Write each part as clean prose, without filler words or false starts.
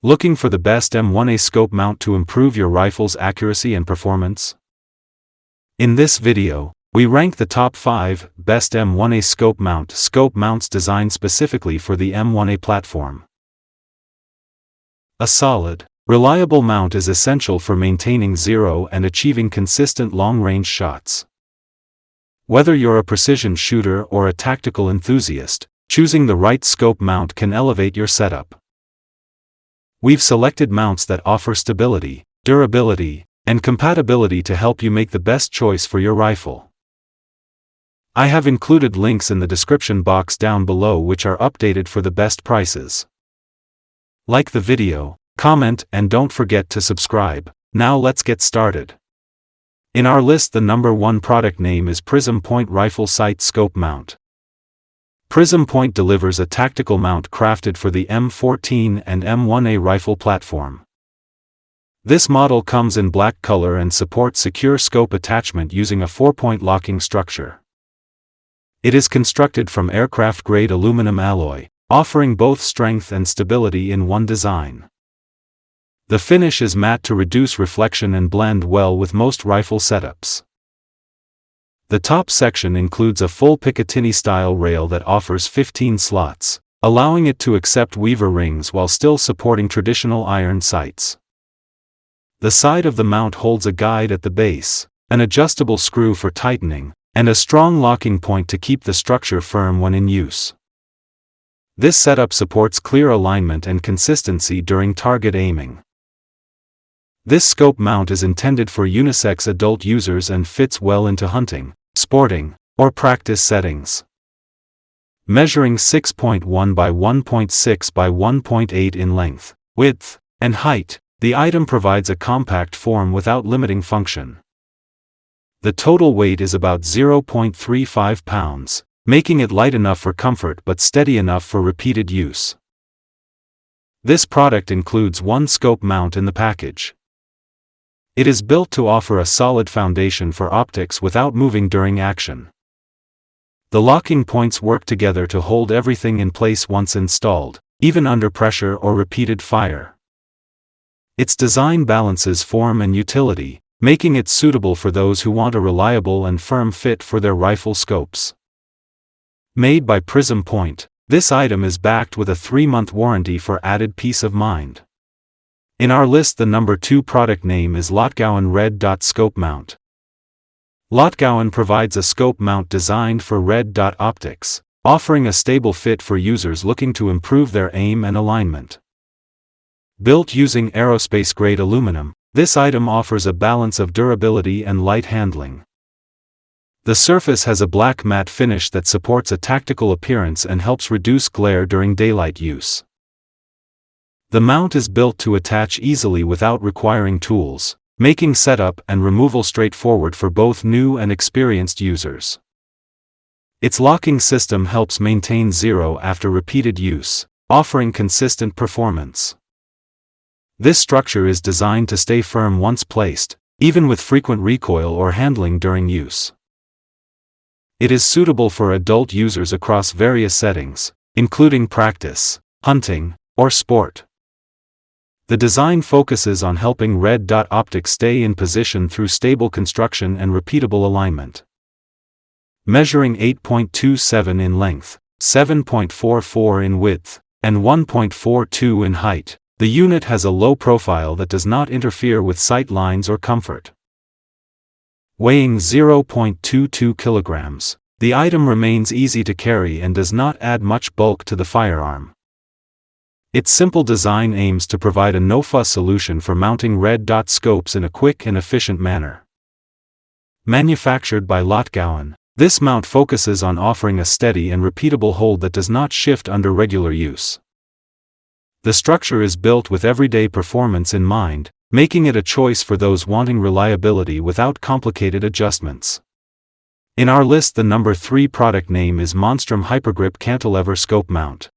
Looking for the best M1A scope mount to improve your rifle's accuracy and performance? In this video, we rank the top 5 best M1A scope mounts designed specifically for the M1A platform. A solid, reliable mount is essential for maintaining zero and achieving consistent long-range shots. Whether you're a precision shooter or a tactical enthusiast, choosing the right scope mount can elevate your setup. We've selected mounts that offer stability, durability, and compatibility to help you make the best choice for your rifle. I have included links in the description box down below which are updated for the best prices. Like the video, comment, and don't forget to subscribe. Now let's get started. In our list, the number 1 product name is Prism Point Rifle Sight Scope Mount. Prism Point delivers a tactical mount crafted for the M14 and M1A rifle platform. This model comes in black color and supports secure scope attachment using a 4-point locking structure. It is constructed from aircraft-grade aluminum alloy, offering both strength and stability in one design. The finish is matte to reduce reflection and blend well with most rifle setups. The top section includes a full Picatinny-style rail that offers 15 slots, allowing it to accept weaver rings while still supporting traditional iron sights. The side of the mount holds a guide at the base, an adjustable screw for tightening, and a strong locking point to keep the structure firm when in use. This setup supports clear alignment and consistency during target aiming. This scope mount is intended for unisex adult users and fits well into hunting, sporting, or practice settings. Measuring 6.1 by 1.6 by 1.8 in length, width, and height, the item provides a compact form without limiting function. The total weight is about 0.35 pounds, making it light enough for comfort but steady enough for repeated use. This product includes one scope mount in the package. It is built to offer a solid foundation for optics without moving during action. The locking points work together to hold everything in place once installed, even under pressure or repeated fire. Its design balances form and utility, making it suitable for those who want a reliable and firm fit for their rifle scopes. Made by Prism Point, this item is backed with a 3-month warranty for added peace of mind. In our list, the number 2 product name is Lotgauen Red Dot Scope Mount. Lotgauen provides a scope mount designed for red dot optics, offering a stable fit for users looking to improve their aim and alignment. Built using aerospace-grade aluminum, this item offers a balance of durability and light handling. The surface has a black matte finish that supports a tactical appearance and helps reduce glare during daylight use. The mount is built to attach easily without requiring tools, making setup and removal straightforward for both new and experienced users. Its locking system helps maintain zero after repeated use, offering consistent performance. This structure is designed to stay firm once placed, even with frequent recoil or handling during use. It is suitable for adult users across various settings, including practice, hunting, or sport. The design focuses on helping red dot optics stay in position through stable construction and repeatable alignment. Measuring 8.27 in length, 7.44 in width, and 1.42 in height, the unit has a low profile that does not interfere with sight lines or comfort. Weighing 0.22 kilograms, the item remains easy to carry and does not add much bulk to the firearm. Its simple design aims to provide a no-fuss solution for mounting red dot scopes in a quick and efficient manner. Manufactured by Lotgawan, this mount focuses on offering a steady and repeatable hold that does not shift under regular use. The structure is built with everyday performance in mind, making it a choice for those wanting reliability without complicated adjustments. In our list, the number 3 product name is Monstrum Hypergrip Cantilever Scope Mount.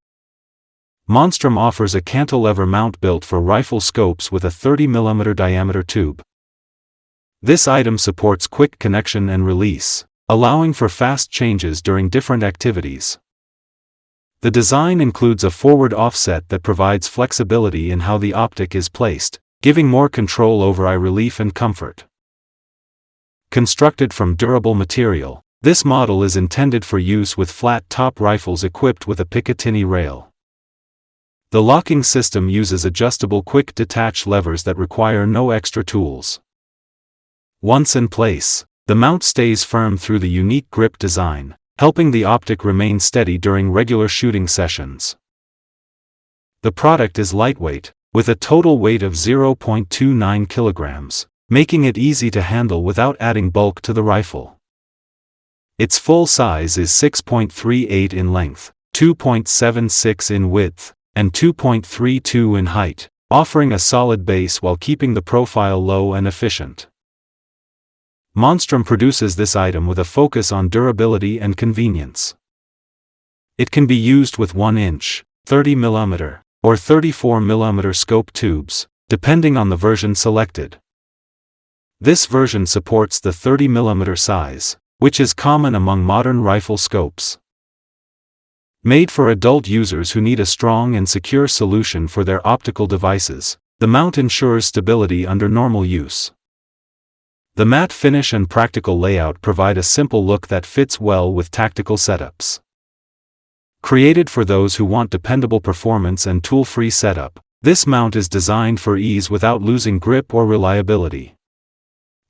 Monstrum offers a cantilever mount built for rifle scopes with a 30 mm diameter tube. This item supports quick connection and release, allowing for fast changes during different activities. The design includes a forward offset that provides flexibility in how the optic is placed, giving more control over eye relief and comfort. Constructed from durable material, this model is intended for use with flat-top rifles equipped with a Picatinny rail. The locking system uses adjustable quick-detach levers that require no extra tools. Once in place, the mount stays firm through the unique grip design, helping the optic remain steady during regular shooting sessions. The product is lightweight, with a total weight of 0.29 kilograms, making it easy to handle without adding bulk to the rifle. Its full size is 6.38 in length, 2.76 in width, and 2.32 in height, offering a solid base while keeping the profile low and efficient. Monstrum produces this item with a focus on durability and convenience. It can be used with 1-inch, 30mm, or 34mm scope tubes, depending on the version selected. This version supports the 30mm size, which is common among modern rifle scopes. Made for adult users who need a strong and secure solution for their optical devices, the mount ensures stability under normal use. The matte finish and practical layout provide a simple look that fits well with tactical setups. Created for those who want dependable performance and tool-free setup, this mount is designed for ease without losing grip or reliability.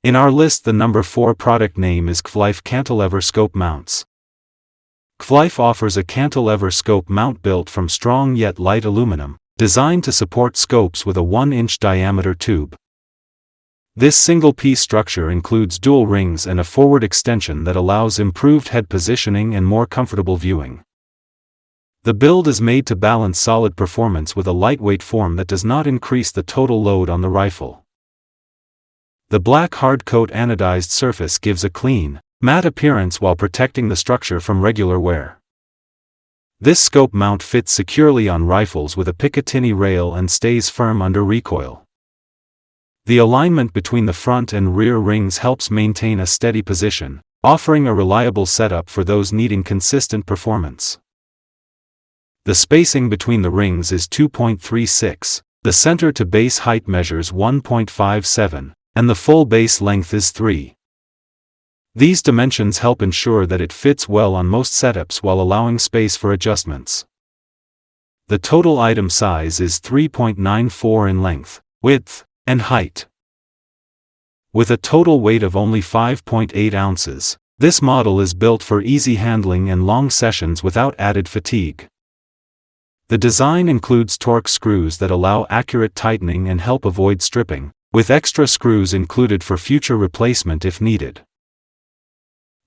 In our list, the number 4 product name is CVLIFE Cantilever Scope Mounts. CVLIFE offers a cantilever scope mount built from strong yet light aluminum, designed to support scopes with a 1-inch diameter tube. This single-piece structure includes dual rings and a forward extension that allows improved head positioning and more comfortable viewing. The build is made to balance solid performance with a lightweight form that does not increase the total load on the rifle. The black hardcoat anodized surface gives a clean, matte appearance while protecting the structure from regular wear. This scope mount fits securely on rifles with a Picatinny rail and stays firm under recoil. The alignment between the front and rear rings helps maintain a steady position, offering a reliable setup for those needing consistent performance. The spacing between the rings is 2.36, the center to base height measures 1.57, and the full base length is 3. These dimensions help ensure that it fits well on most setups while allowing space for adjustments. The total item size is 3.94 in length, width, and height. With a total weight of only 5.8 ounces, this model is built for easy handling and long sessions without added fatigue. The design includes Torx screws that allow accurate tightening and help avoid stripping, with extra screws included for future replacement if needed.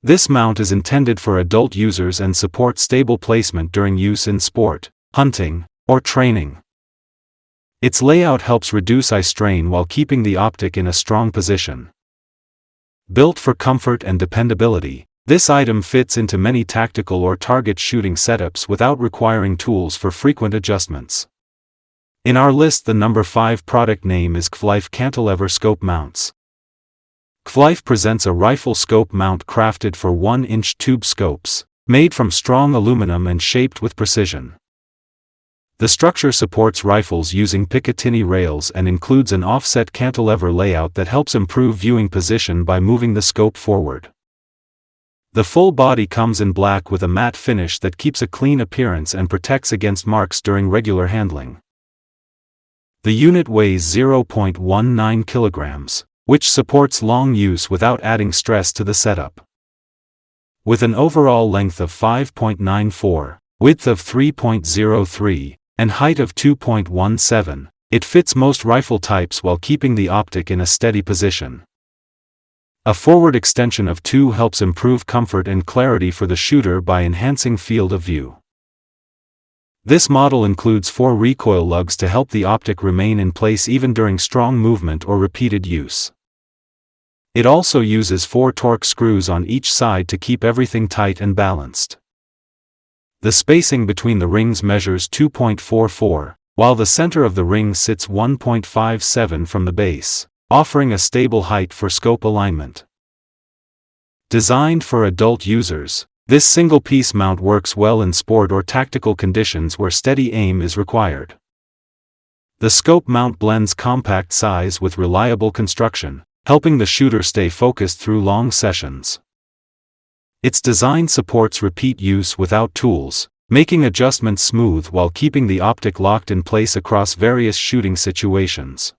This mount is intended for adult users and supports stable placement during use in sport, hunting, or training. Its layout helps reduce eye strain while keeping the optic in a strong position. Built for comfort and dependability, this item fits into many tactical or target shooting setups without requiring tools for frequent adjustments. In our list, the number 5 product name is CVLIFE Cantilever Scope Mounts. CVLIFE presents a rifle scope mount crafted for 1-inch tube scopes, made from strong aluminum and shaped with precision. The structure supports rifles using Picatinny rails and includes an offset cantilever layout that helps improve viewing position by moving the scope forward. The full body comes in black with a matte finish that keeps a clean appearance and protects against marks during regular handling. The unit weighs 0.19 kilograms, which supports long use without adding stress to the setup. With an overall length of 5.94, width of 3.03, and height of 2.17, it fits most rifle types while keeping the optic in a steady position. A forward extension of 2 helps improve comfort and clarity for the shooter by enhancing field of view. This model includes 4 recoil lugs to help the optic remain in place even during strong movement or repeated use. It also uses 4 Torx screws on each side to keep everything tight and balanced. The spacing between the rings measures 2.44, while the center of the ring sits 1.57 from the base, offering a stable height for scope alignment. Designed for adult users, This single-piece mount works well in sport or tactical conditions where steady aim is required. The scope mount blends compact size with reliable construction, helping the shooter stay focused through long sessions. Its design supports repeat use without tools, making adjustments smooth while keeping the optic locked in place across various shooting situations.